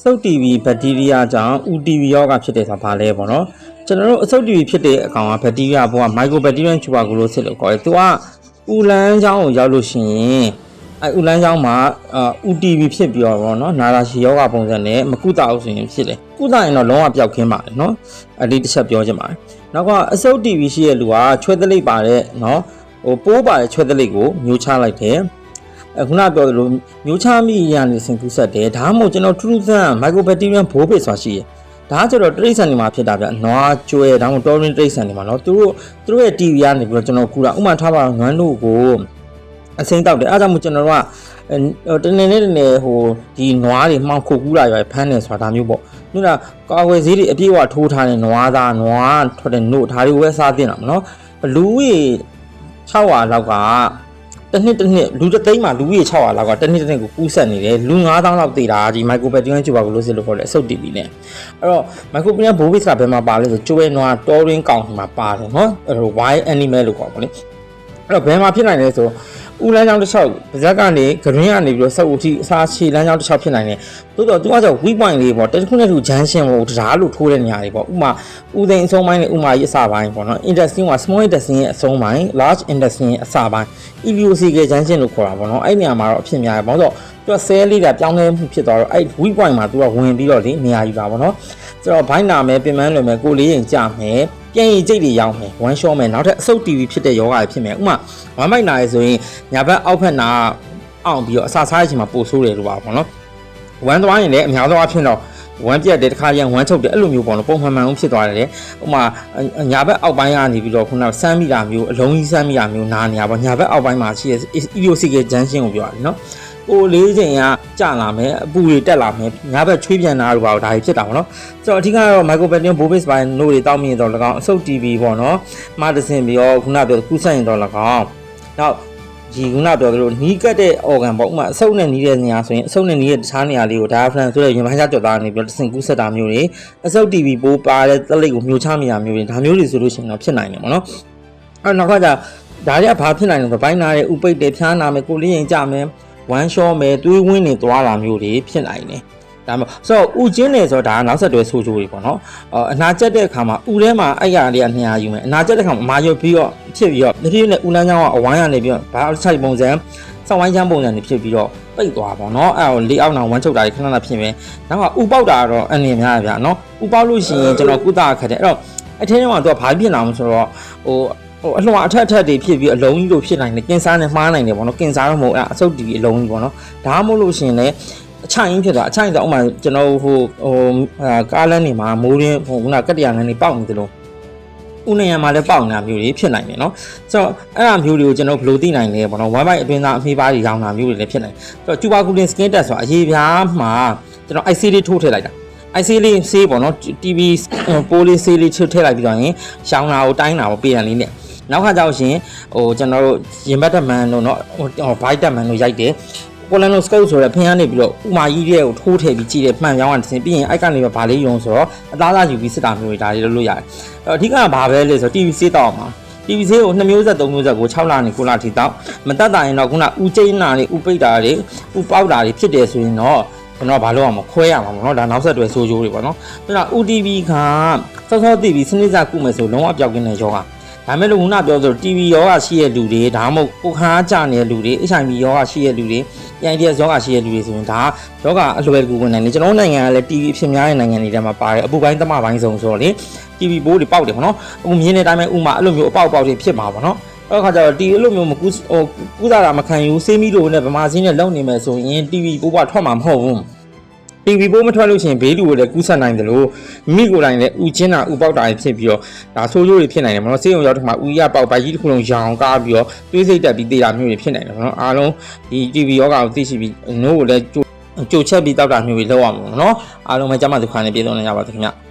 ဆုတ် TV ဘက်တီးရီးယားကြောင့် UTV ရောဂါဖြစ်တယ်ဆိုတာဘာလဲပေါ့နော်ကျွန်တော်တို့အဆုတ် TV ဖြစ်တဲ့အကောင်ကဘက်တီးရီးယားဘောက Mycobacterium tuberculosis လို့ခေါ်တယ်သူကဥလန်းချောင်းကိုရောက်လို့ရှိရင်ဥလန်းချောင်းမှာUTV ဖြစ်ပြီးတော့နော်နာတာရှည်ရောဂါပုံစံနဲ့မကုသအောင်ဆိုရင်ဖြစ်တယ်ကုသရင်တော့လုံးဝပျောက်ခင်းပါတယ်နော်အဲ့ဒီတစ်ချက်ပြောချင်ပါတယ်နောက်ကအဆုတ် TV ရှိတဲ့လူကချွဲသလိပ်ပါတဲ့နော်ပိုးပါတဲ့ချွဲသလိပ်ကိုမျိုးချလိုက်တယ်ခုနပြောသလိုမျိုးချမိရနေစင်ကူးဆက်တယ်ဒါမှမဟုတ်ကျွန်တော်ထူးထူးဆန်း Mycobacterium ဘိုးဘေဆိုတာရှိတယ်ဒါကျတော့တရိတ်ဆန်တွေမှာဖြစ်တာဗျနွားကျွဲဒါမှမဟုတ်တော်ရင်းတရိတ်ဆန်တွေမှာနော်သူတို့ရဲ့ TV ကနေပြီးတော့ကျွန်တော်ကူတာဥမာထားပါငန်းတို့ကိုအစိမ်းတောက်တယ်အဲဒါကြောင့်မို့ကျွန်တော်တို့ကတနေ့နဲ့တနေ့ဟိုဒီနွားတွေမှောင်ခုတ်ကူးတာရွယ်ဖမ်းနေဆိုတာဒါမျိုးပေါ့ညကကာဝယ်ဈေးတွေအပြည့်အဝထိုးထားတဲ့နွားသားနွားထွက်တဲ့နို့ဒါတွေကိုပဲစားသင့်တာမနော်လူကြီး600လောက်ကတနှစ်လူတစ်သိန်းမှာလူကြီး600လောက်ကတနှစ်ကိုကူးဆက်နေတယ်လူ9000လောက်တည်တာဒီ Mycobacterium tuberculosis လို့ခေါ်တဲ့အဆုတ် TV နဲ့အဲ့တော့ Mycobacterium bovis ကဘယ်မှာပါလဲဆိုကျွဲနွားတော်ရင်းကောင်မှာပါတယ်နော်အဲ့တော့ wild animal လို့ခေါ်ပါလေအဲ့တော့ဘယ်မှာဖြစ်နိုင်လဲဆိုဥလန်းချောင်းတစ်လျှောက်ပါဇက်ကနေဂရင်းကနေပြီးတော့ဆုပ်ဦးထိအစားခြေလမ်းချောင်းတစ်လျှောက်ဖြစ်နိုင်တယ်တိုးတော့သူကဆို weak point လေးပေါ့တခုနဲ့သူဂျန်ရှင်းပေါ့တရားလို့ထိုးတဲ့နေရာတွေပေါ့ဥမာဥသိန်းအဆုံးပိုင်းနဲ့ဥမာကြီးအစပိုင်းပေါ့နော် intestine က small intestine ရဲ့အဆုံးပိုင်း large intestine ရဲ့အစပိုင်း EVOC ကဂျန်ရှင်းလို့ခေါ်တာပေါ့နော်အဲ့နေရာမှာတော့အဖြစ်များတယ်ဘာလို့ဆိုတော့သူက cell လေးကပြောင်းလဲမှုဖြစ်သွားတော့အဲ့ weak point မှာသူကဝင်ပြီးတော့လေနေရာယူတာပေါ့နော်ဆိုတော့ဘိုင်းနာမယ်ပင်ပန်းလွယ်မယ်ကိုလေးရင်ကြမယ်ပြန်ရည်ကြိတ်တွေရောက်မယ်ဝမ်းလျှောမယ်နောက်ထပ်အဆုတ် TV ဖြစ်တဲ့ယောဂါတွေဖြစ်မယ်ဥမာဝမ်းမိုက်နာရယ်ဆိုရင်ညာဘက်အောက်ဘက်နာအောင်ပြီးတော့အစာစားတဲ့အချိန်မှာပို့ဆိုးတယ်လို့ပါပေါ့နော်ဝမ်းသွားရင်လည်းအများဆုံးအဖြစ်တော့ဝမ်းပြက်တယ်တစ်ခါရန်ဝမ်းချုပ်တယ်အဲ့လိုမျိုးပေါ့နော်ပုံမှန်မှန်ဖြစ်သွားတယ်လေဥမာညာဘက်အောက်ပိုင်းကနေပြီးတော့ခုနကစမ်းမိတာမျိုးအလုံးကြီးစမ်းမိတာမျိုးနားနေရပါညာဘက်အောက်ပိုင်းမှာရှိတဲ့ idiosyncratic junction ကိုပြောရတယ်နော်ကိုလေးချိန်ကကြလာမယ်အပူတွေတက်လာမယ်ညာဘက်ချွေးပြန်တာတို့ပါဒါကြီးဖြစ်တာပေါ့နော်ဆိုတော့အဓိကတော့ Mycobacterium bovis ပိုင်းနို့တွေတောက်မြင်တော့၎င်းအဆုတ် TV ပေါ့နော်မှတဆင်ပြီးတော့ခုနပြောကူးဆက်ရင်တော့၎င်းနောက်ဒီခုနပြောသလိုနီးကတ်တဲ့ organ ပေါ့ဥမာအဆုတ်နဲ့နီးတဲ့နေရာဆိုရင်အဆုတ်နဲ့နီးတဲ့တခြားနေရာလေးကို diaphragm ဆိုတဲ့ရင်ပိုင်းခြားကြော်သားနေပြီးတော့တဆင်ကူးဆက်တာမျိုးတွေအဆုတ် TV ပိုးပါတဲ့သလိပ်ကိုမျိုးချမိတာမျိုးတွေဒါမျိုးတွေဆိုလို့ရှိရင်တော့ဖြစ်နိုင်တယ်ပေါ့နော်အဲ့နောက်ကကြဒါတွေကဘာဖြစ်နိုင်လဲဆိုဘိုင်းနာတဲ့ဥပိတ်တွေဖျားနာမယ်ကိုလေးရင်ကြမယ်ဝမ်းလျှောမယ်သွေးဝင်းနေသွားတာမျိုးတွေဖြစ်နိုင်တယ်ဒါမှမဟုတ်ဆိုတော့ဥကျင်းနေဆိုတော့ဒါကနောက်ဆက်တွဲဆိုးကျိုးတွေပေါ့နော်အနာကျက်တဲ့အခါမှာဥထဲမှာအဲ့ရလေးကနေရာယူမယ်အနာကျက်တဲ့အခါမှာမာရွပြီးတော့ဖြစ်ပြီးတော့တတိယနဲ့ဥလန်းချောင်းကအဝိုင်းကနေပြီးတော့ဘာအချိုက်ပုံစံစောင်းဝိုင်းချမ်းပုံစံတွေဖြစ်ပြီးတော့ပိတ်သွားပါတော့အဲ့ဒါလေးအောက်နောင်ဝမ်းချုပ်တာတွေခဏခဏဖြစ်မယ်နောက်ကဥပေါက်တာတော့အနေများတယ်ဗျာနော်ဥပေါက်လို့ရှိရင်ကျွန်တော်ကုသခက်တယ်အဲ့တော့အထင်းထဲမှာသူကဘာဖြစ်လာမလဲဆိုတော့အလှအထက်တွေဖြစ်ပြီးအလုံးကြီးတို့ဖြစ်နိုင်တယ်ကင်ဆာနဲ့မှားနိုင်တယ်ပေါ့နော်ကင်ဆာတော့မဟုတ်အဆုတ် TV အလုံးကြီးပေါ့နော်ဒါမှမဟုတ်လို့ရှိရင်လည်းအချိုင်ဖြစ်သွားအချိုင်တော့ဥမာကျွန်တော်ကားလမ်းတွေမှာမိုးရင်းခုနကတ္တရာလမ်းတွေပေါက်နေသလိုဥနေရမှာလည်းပေါက်နေတာမျိုးတွေဖြစ်နိုင်တယ်နော်ဆိုတော့အဲ့ဒါမျိုးတွေကိုကျွန်တော်ဘယ်လိုသိနိုင်လဲပေါ့နော်ဝမ်းပိုက်အတွင်းသားအမေးပါးတွေရောင်းတာမျိုးတွေလည်းဖြစ်နိုင်ဆိုတော့ tuberculin skin test ဆိုတာအရေးပြားမှာကျွန်တော် IC လေးထိုးထည့်လိုက်တာIC လေးဆေးပေါ့နော် TV ပိုးလေးဆေးလေးထည့်လိုက်ပြီးတော့ရင်ရှောင်းတာကိုတိုင်းတာကိုပေးရလေးနဲ့နောက်ခါကျတော့ရှင်ကျွန်တော်တို့ရင်ဘတ်တက်မန်တို့เนาะဘိုက်တက်မန်တို့ရိုက်တယ်ကိုလန်နိုစကုပ်ဆိုတဲ့ဖျားနေပြီးတော့ဥမာကြီးတဲ့ကိုထိုးထည့်ပြီးကြည့်တယ်မှန်ပြောင်းအောင်တင်ပြီးရင်အိုက်ကနေဗာလေးယုံဆိုတော့အသားသားယူပြီးစစ်တာမျိုးတွေဒါတွေလုပ်လို့ရတယ်အဓိကဘာပဲလဲဆိုတော့ TV ဆေးတောက်အောင်ပါ TV ဆေးကို2မျိုးဆက်3မျိုးဆက်ကို6လနေ9လထိတောက်မတက်တာရင်တော့ခုနဥကျိန်းနာတွေဥပိတ်တာတွေဥပေါက်တာတွေဖြစ်တယ်ဆိုရင်တော့ကျွန်တော်ဘာလုပ်ရမလဲခွဲရမှာပေါ့နော်ဒါနောက်ဆက်တွဲဆိုးကျိုးတွေပေါ့နော်ဒါက UTV ကစောစောသိပြီးစနစ်စကုမယ်ဆိုလုံးဝပျောက်ကင်းတဲ့ယောဂဒါမဲ့လို့ခုနပြောဆို TV ယောဂရှိတဲ့လူတွေဒါမှမဟုတ်ကိုခါကြနေတဲ့လူတွေ HIV ယောဂရှိတဲ့လူတွေ AIDS ယောဂရှိတဲ့လူတွေဆိုရင်ဒါယောဂအလွယ်တကူဝင်နိုင်တယ်ကျွန်တော်နိုင်ငံကလည်း TV အဖြစ်များတဲ့နိုင်ငံတွေထဲမှာပါတယ်အပူပိုင်းသမပိုင်းစုံဆိုတော့လေ TV ပိုးတွေပေါက်တယ်ပေါ့နော်အခုမြင်တဲ့အတိုင်းပဲဥမာအဲ့လိုမျိုးအပေါက်တွေဖြစ်မှာပေါ့နော်အဲ့ခါကျတော့ TV အဲ့လိုမျိုးမကူးစားတာမခံယူဆေးမီလိုနဲ့ဗမာစင်းနဲ့လုံနေမယ်ဆိုရင် TV ပိုးပွားထွက်မှာမဟုတ်ဘူး TV ပိုးမထွက်လို့ရှိရင်ဘေးလူကိုလည်းကူးဆက်နိုင်တယ်လို့မိကိုယ်တိုင်လည်းဥချင်းတာဥပေါက်တာဖြစ်ပြီးတော့ဒါဆိုးကျိုးတွေဖြစ်နိုင်တယ်မနော်ဆေးရုံရောက်တဲ့မှာဥရပေါက်ပိုက်ကြီးတစ်ခုလုံးရောင်ကားပြီးတော့တွေးစိတ်တက်ပြီးသေးတာမျိုးတွေဖြစ်နိုင်တယ်မနော်အားလုံးဒီ TV ယောဂါကိုသိရှိပြီးနို့ကိုလည်းကြိုချက်ပြီးတောက်တာမျိုးတွေလောက်အောင်မနော်အားလုံးပဲကျမတို့ခံနေပြေဆုံးနေကြပါသခင်ဗျ